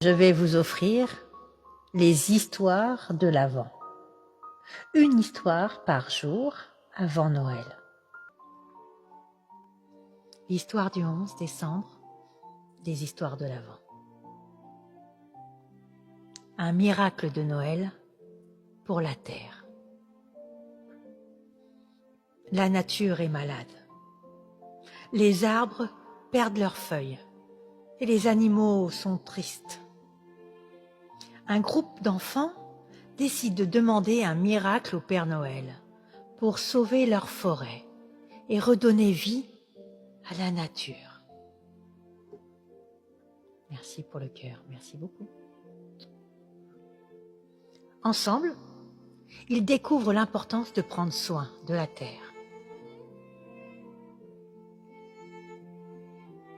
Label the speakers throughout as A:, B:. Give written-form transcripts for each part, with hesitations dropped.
A: je vais vous offrir les histoires de l'Avent. Une histoire par jour avant Noël. L'histoire du 11 décembre, des histoires de l'Avent. Un miracle de Noël pour la terre. La nature est malade. Les arbres perdent leurs feuilles et les animaux sont tristes. Un groupe d'enfants décide de demander un miracle au Père Noël pour sauver leur forêt et redonner vie à la nature. Merci pour le cœur, merci beaucoup. Ensemble, ils découvrent l'importance de prendre soin de la terre.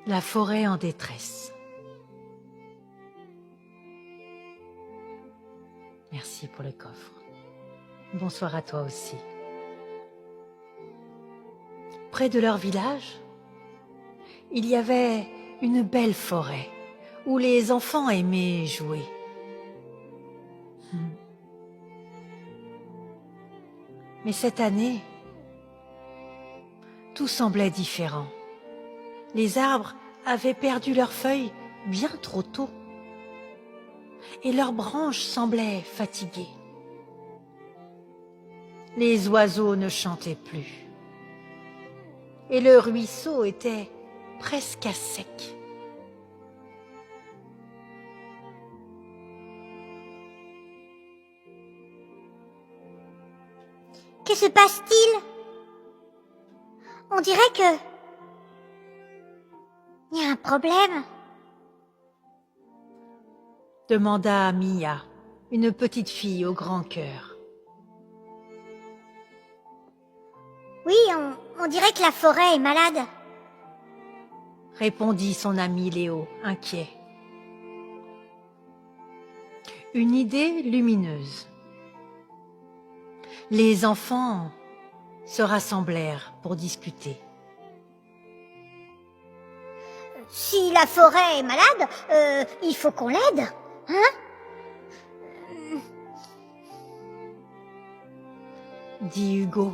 A: La forêt en détresse. Merci pour le coffre. Bonsoir à toi aussi. Près de leur village, il y avait une belle forêt où les enfants aimaient jouer. Mais cette année, tout semblait différent. Les arbres avaient perdu leurs feuilles bien trop tôt et leurs branches semblaient fatiguées. Les oiseaux ne chantaient plus et le ruisseau était presque à sec.
B: Que se passe-t-il? On dirait que... il y a un problème.
A: Demanda Mia, une petite fille au grand cœur.
B: Oui, on dirait que la forêt est malade.
A: Répondit son ami Léo, inquiet. Une idée lumineuse. Les enfants se rassemblèrent pour discuter.
B: Si la forêt est malade, il faut qu'on l'aide, hein?
A: Dit Hugo.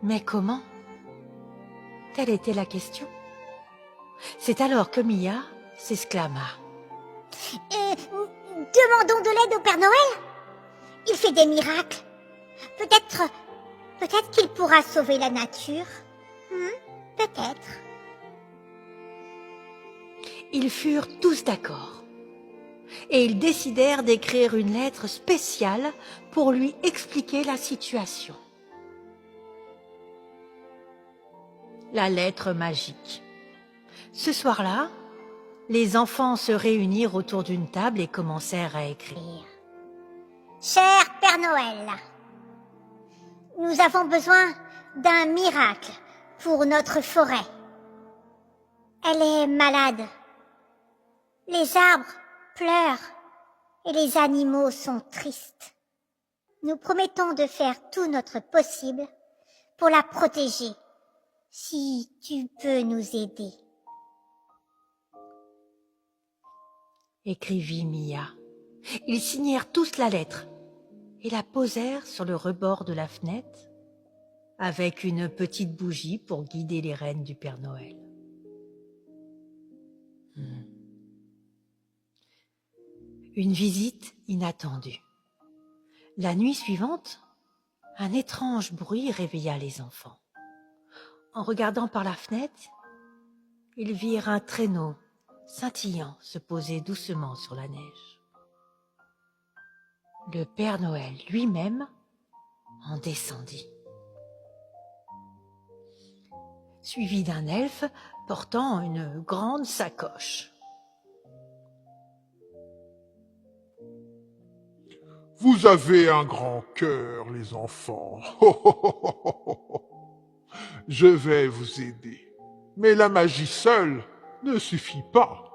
A: Mais comment? Telle était la question. C'est alors que Mia s'exclama.
B: Demandons de l'aide au Père Noël. Il fait des miracles. Peut-être qu'il pourra sauver la nature. Peut-être.
A: Ils furent tous d'accord. Et ils décidèrent d'écrire une lettre spéciale pour lui expliquer la situation. La lettre magique. Ce soir-là, les enfants se réunirent autour d'une table et commencèrent à écrire.
B: Cher Père Noël, nous avons besoin d'un miracle pour notre forêt. Elle est malade. Les arbres pleurent et les animaux sont tristes. Nous promettons de faire tout notre possible pour la protéger, si tu peux nous aider.
A: Écrivit Mia. Ils signèrent tous la lettre et la posèrent sur le rebord de la fenêtre avec une petite bougie pour guider les rênes du Père Noël. Une visite inattendue. La nuit suivante, un étrange bruit réveilla les enfants. En regardant par la fenêtre, ils virent un traîneau scintillant se poser doucement sur la neige. Le Père Noël lui-même en descendit, suivi d'un elfe portant une grande sacoche.
C: Vous avez un grand cœur, les enfants. Je vais vous aider. Mais la magie seule ne suffit pas.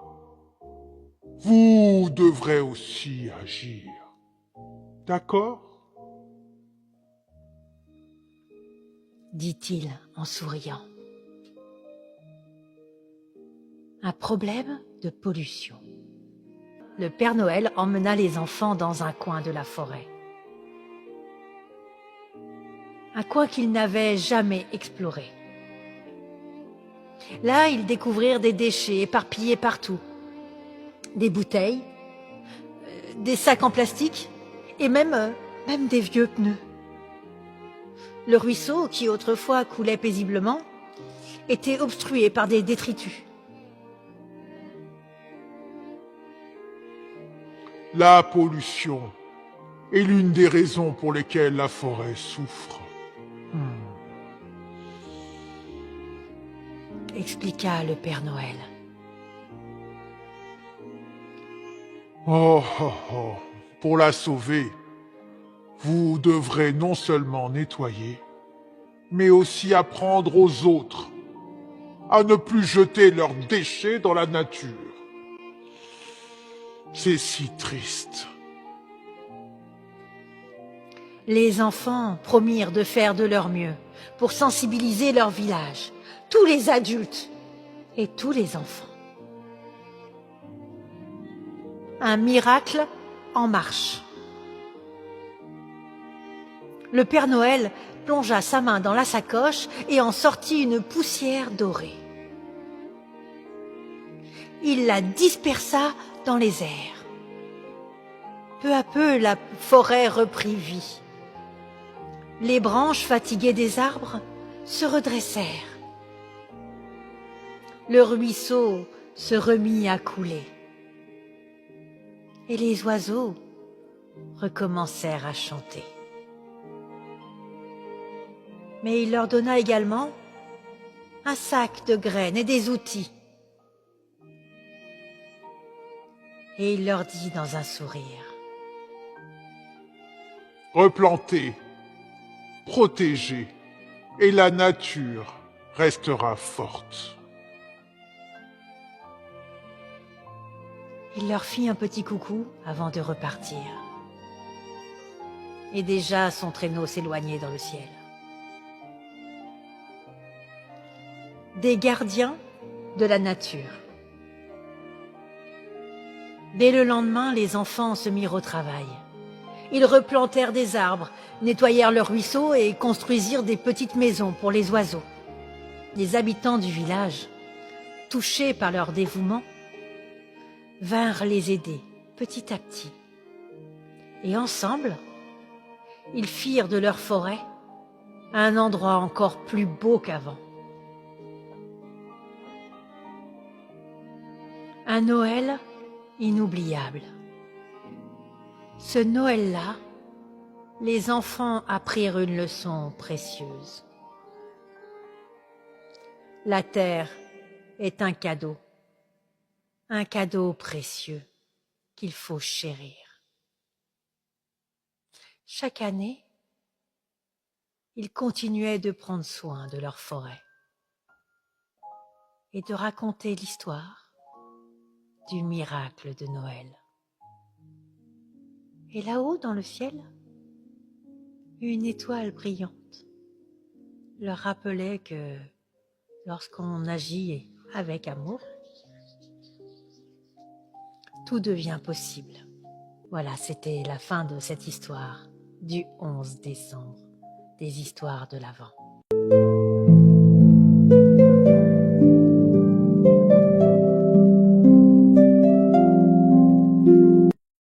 C: Vous devrez aussi agir. D'accord?
A: Dit-il en souriant. un problème de pollution. Le Père Noël emmena les enfants dans un coin de la forêt. Un coin qu'ils n'avaient jamais exploré. Là, ils découvrirent des déchets éparpillés partout. Des bouteilles, des sacs en plastique et même des vieux pneus. Le ruisseau, qui autrefois coulait paisiblement, était obstrué par des détritus.
C: La pollution est l'une des raisons pour lesquelles la forêt souffre.
A: Expliqua le Père Noël.
C: Oh, oh, oh. Pour la sauver, vous devrez non seulement nettoyer, mais aussi apprendre aux autres à ne plus jeter leurs déchets dans la nature. C'est si triste.
A: Les enfants promirent de faire de leur mieux pour sensibiliser leur village, tous les adultes et tous les enfants. Un miracle en marche. Le Père Noël plongea sa main dans la sacoche et en sortit une poussière dorée. Il la dispersa dans les airs. Peu à peu, la forêt reprit vie. Les branches fatiguées des arbres se redressèrent. Le ruisseau se remit à couler. Et les oiseaux recommencèrent à chanter. Mais il leur donna également un sac de graines et des outils. Et il leur dit dans un sourire:
C: Replantez, protégez, et la nature restera forte.
A: Il leur fit un petit coucou avant de repartir. Et déjà son traîneau s'éloignait dans le ciel. Des gardiens de la nature. Dès le lendemain, les enfants se mirent au travail. Ils replantèrent des arbres, nettoyèrent le ruisseau et construisirent des petites maisons pour les oiseaux. Les habitants du village, touchés par leur dévouement, vinrent les aider petit à petit. Et ensemble, ils firent de leur forêt un endroit encore plus beau qu'avant. Un Noël inoubliable. Ce Noël-là, les enfants apprirent une leçon précieuse. La terre est un cadeau précieux qu'il faut chérir. Chaque année, ils continuaient de prendre soin de leur forêt et de raconter l'histoire du miracle de Noël. Et là-haut, dans le ciel, une étoile brillante leur rappelait que lorsqu'on agit avec amour, tout devient possible. Voilà, c'était la fin de cette histoire du 11 décembre, des histoires de l'Avent.